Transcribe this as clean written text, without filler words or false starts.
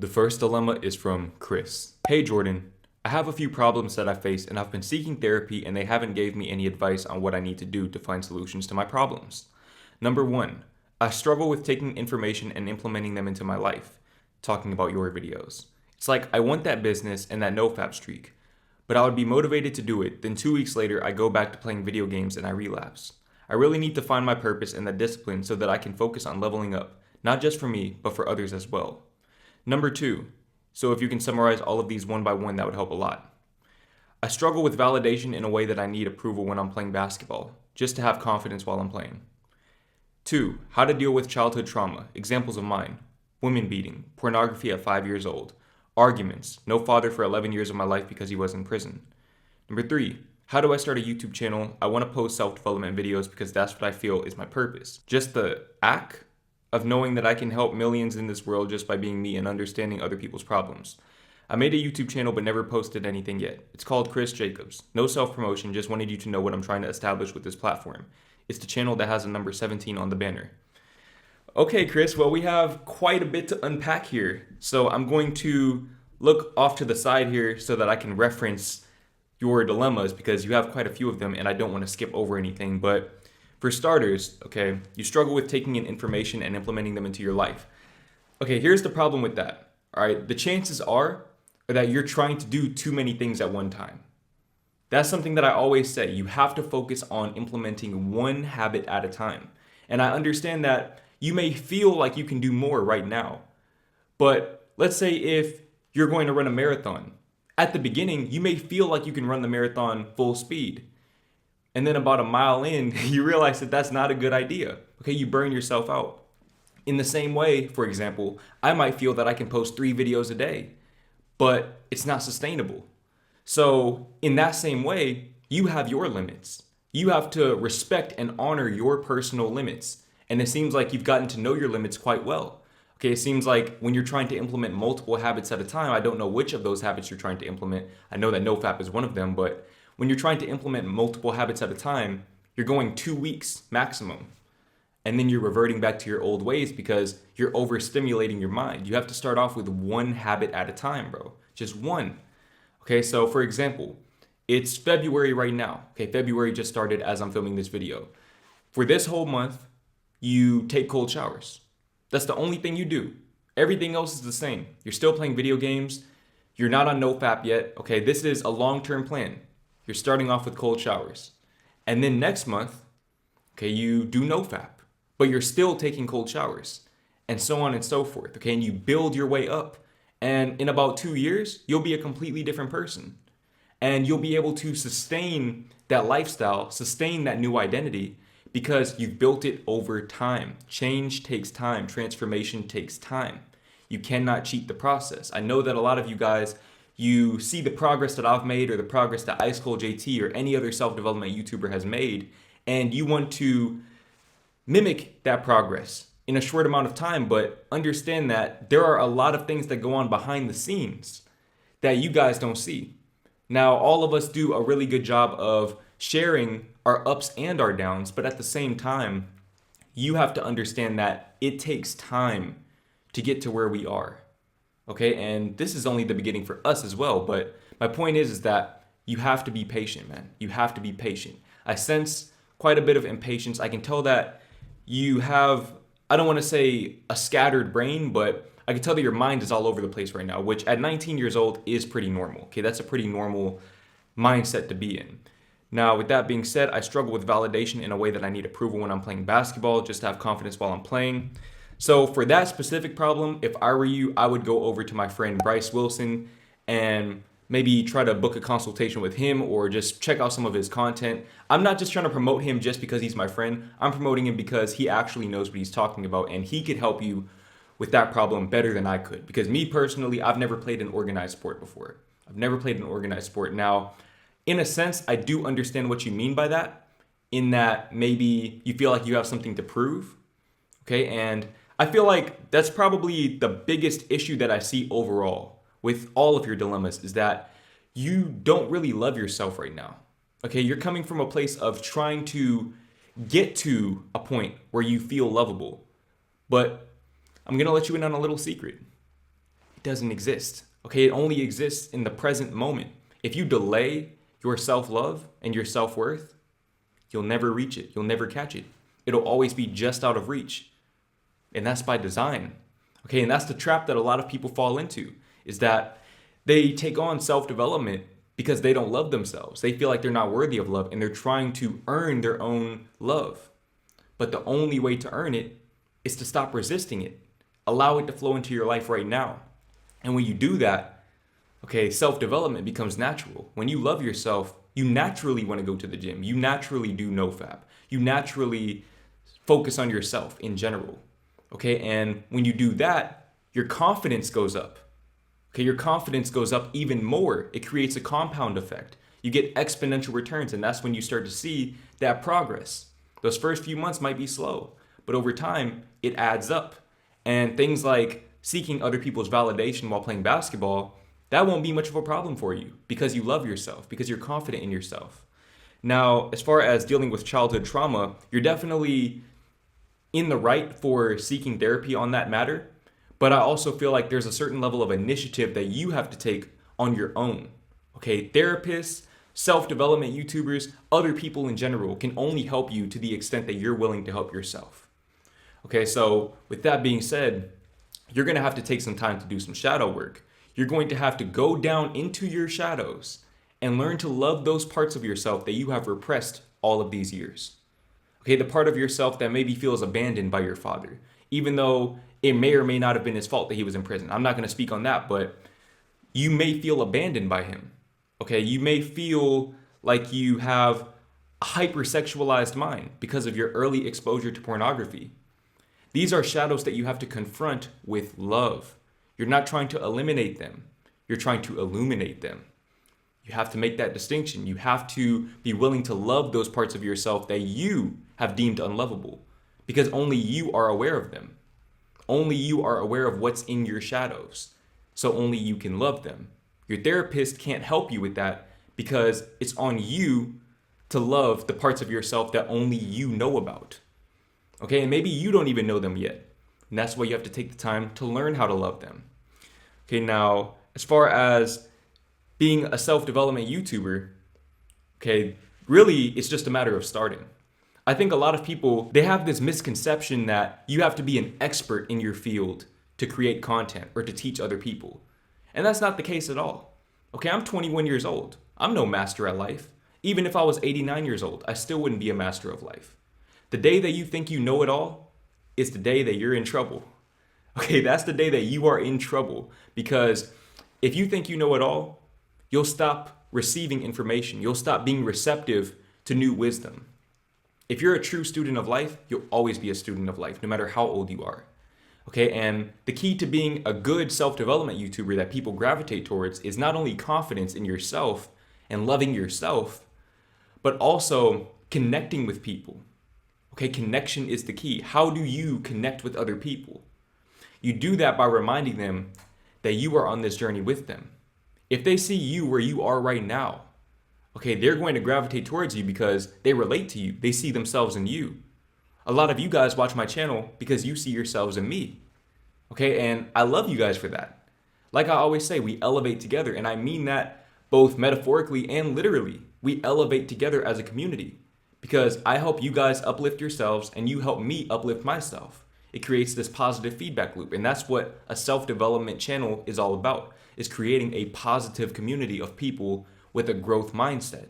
The first dilemma is from Chris. Hey Jordan, I have a few problems that I face and I've been seeking therapy and they haven't gave me any advice on what I need to do to find solutions to my problems. Number 1, I struggle with taking information and implementing them into my life. Talking about your videos. It's like I want that business and that nofap streak, but I would be motivated to do it, then 2 weeks later I go back to playing video games and I relapse. I really need to find my purpose and that discipline so that I can focus on leveling up, not just for me, but for others as well. Number 2, so if you can summarize all of these one by one, that would help a lot. I struggle with validation in a way that I need approval when I'm playing basketball, just to have confidence while I'm playing. 2, how to deal with childhood trauma, examples of mine. Women beating, pornography at 5 years old, arguments, no father for 11 years of my life because he was in prison. Number 3, how do I start a YouTube channel? I want to post self-development videos because that's what I feel is my purpose. Just the act of knowing that I can help millions in this world just by being me and understanding other people's problems. I made a YouTube channel but never posted anything yet. It's called Chris Jacobs. No self-promotion, just wanted you to know what I'm trying to establish with this platform. It's the channel that has a number 17 on the banner. Okay, Chris, well, we have quite a bit to unpack here. So I'm going to look off to the side here so that I can reference your dilemmas because you have quite a few of them and I don't want to skip over anything. But for starters, okay, you struggle with taking in information and implementing them into your life. Okay, here's the problem with that. All right, the chances are that you're trying to do too many things at one time. That's something that I always say. You have to focus on implementing one habit at a time. And I understand that you may feel like you can do more right now. But let's say if you're going to run a marathon, at the beginning, you may feel like you can run the marathon full speed. And then about a mile in, you realize that that's not a good idea. Okay, you burn yourself out. In the same way, for example, I might feel that I can post 3 videos a day, but it's not sustainable. So in that same way, you have your limits. You have to respect and honor your personal limits. And it seems like you've gotten to know your limits quite well. Okay, it seems like when you're trying to implement multiple habits at a time, I don't know which of those habits you're trying to implement. I know that nofap is one of them, but when you're trying to implement multiple habits at a time, you're going 2 weeks maximum. And then you're reverting back to your old ways because you're overstimulating your mind. You have to start off with one habit at a time, bro. Just one. Okay, so for example, it's February right now. Okay, February just started as I'm filming this video. For this whole month, you take cold showers. That's the only thing you do. Everything else is the same. You're still playing video games. You're not on nofap yet. Okay, this is a long-term plan. You're starting off with cold showers. And then next month, okay, you do nofap, but you're still taking cold showers and so on and so forth. Okay, and you build your way up. And in about 2 years, you'll be a completely different person. And you'll be able to sustain that lifestyle, sustain that new identity because you've built it over time. Change takes time. Transformation takes time. You cannot cheat the process. I know that a lot of you guys, you see the progress that I've made or the progress that Ice Cold JT or any other self-development YouTuber has made, and you want to mimic that progress in a short amount of time, but understand that there are a lot of things that go on behind the scenes that you guys don't see. Now, all of us do a really good job of sharing our ups and our downs, but at the same time, you have to understand that it takes time to get to where we are. Okay, and this is only the beginning for us as well, but my point is that you have to be patient, man. You have to be patient. I sense quite a bit of impatience. I can tell that you have, I don't want to say a scattered brain, but I can tell that your mind is all over the place right now, which at 19 years old is pretty normal. Okay, that's a pretty normal mindset to be in. Now, with that being said, I struggle with validation in a way that I need approval when I'm playing basketball, just to have confidence while I'm playing. So for that specific problem, if I were you, I would go over to my friend Bryce Wilson and maybe try to book a consultation with him or just check out some of his content. I'm not just trying to promote him just because he's my friend. I'm promoting him because he actually knows what he's talking about and he could help you with that problem better than I could. Because me personally, I've never played an organized sport before. I've never played an organized sport. Now, in a sense, I do understand what you mean by that, in that maybe you feel like you have something to prove. Okay, and I feel like that's probably the biggest issue that I see overall with all of your dilemmas is that you don't really love yourself right now. Okay, you're coming from a place of trying to get to a point where you feel lovable. But I'm going to let you in on a little secret. doesn't exist. Okay, it only exists in the present moment. If you delay your self-love and your self-worth, you'll never reach it. You'll never catch it. It'll always be just out of reach. And that's by design. Okay, and that's the trap that a lot of people fall into, is that they take on self-development because they don't love themselves. They feel like they're not worthy of love and they're trying to earn their own love. But the only way to earn it is to stop resisting it. Allow it to flow into your life right now. And when you do that, okay, self-development becomes natural. When you love yourself, you naturally want to go to the gym. You naturally do NoFap. You naturally focus on yourself in general. Okay, and when you do that, your confidence goes up. Okay, your confidence goes up even more. It creates a compound effect. You get exponential returns, and that's when you start to see that progress. Those first few months might be slow, but over time, it adds up. And things like seeking other people's validation while playing basketball, that won't be much of a problem for you because you love yourself, because you're confident in yourself. Now, as far as dealing with childhood trauma, you're definitely in the right for seeking therapy on that matter, but I also feel like there's a certain level of initiative that you have to take on your own. Okay, therapists, self-development YouTubers, other people in general can only help you to the extent that you're willing to help yourself. Okay, so with that being said, you're gonna have to take some time to do some shadow work. You're going to have to go down into your shadows and learn to love those parts of yourself that you have repressed all of these years. Okay, the part of yourself that maybe feels abandoned by your father, even though it may or may not have been his fault that he was in prison. I'm not going to speak on that, but you may feel abandoned by him. Okay, you may feel like you have a hypersexualized mind because of your early exposure to pornography. These are shadows that you have to confront with love. You're not trying to eliminate them. You're trying to illuminate them. You have to make that distinction. You have to be willing to love those parts of yourself that you have deemed unlovable, because only you are aware of them. Only you are aware of what's in your shadows. So only you can love them. Your therapist can't help you with that because it's on you to love the parts of yourself that only you know about. Okay, and maybe you don't even know them yet. And that's why you have to take the time to learn how to love them. Okay, now, as far as being a self-development YouTuber, okay, really it's just a matter of starting. I think a lot of people, they have this misconception that you have to be an expert in your field to create content or to teach other people. And that's not the case at all. Okay, I'm 21 years old. I'm no master at life. Even if I was 89 years old, I still wouldn't be a master of life. The day that you think you know it all is the day that you're in trouble. Okay, that's the day that you are in trouble, because if you think you know it all, you'll stop receiving information. You'll stop being receptive to new wisdom. If you're a true student of life, you'll always be a student of life, no matter how old you are. Okay, and the key to being a good self-development YouTuber that people gravitate towards is not only confidence in yourself and loving yourself, but also connecting with people. Okay, connection is the key. How do you connect with other people? You do that by reminding them that you are on this journey with them. If they see you where you are right now, okay, they're going to gravitate towards you because they relate to you. They see themselves in you. A lot of you guys watch my channel because you see yourselves in me. Okay, and I love you guys for that. Like I always say, we elevate together, and I mean that both metaphorically and literally. We elevate together as a community because I help you guys uplift yourselves and you help me uplift myself. It creates this positive feedback loop, and that's what a self-development channel is all about, is creating a positive community of people with a growth mindset.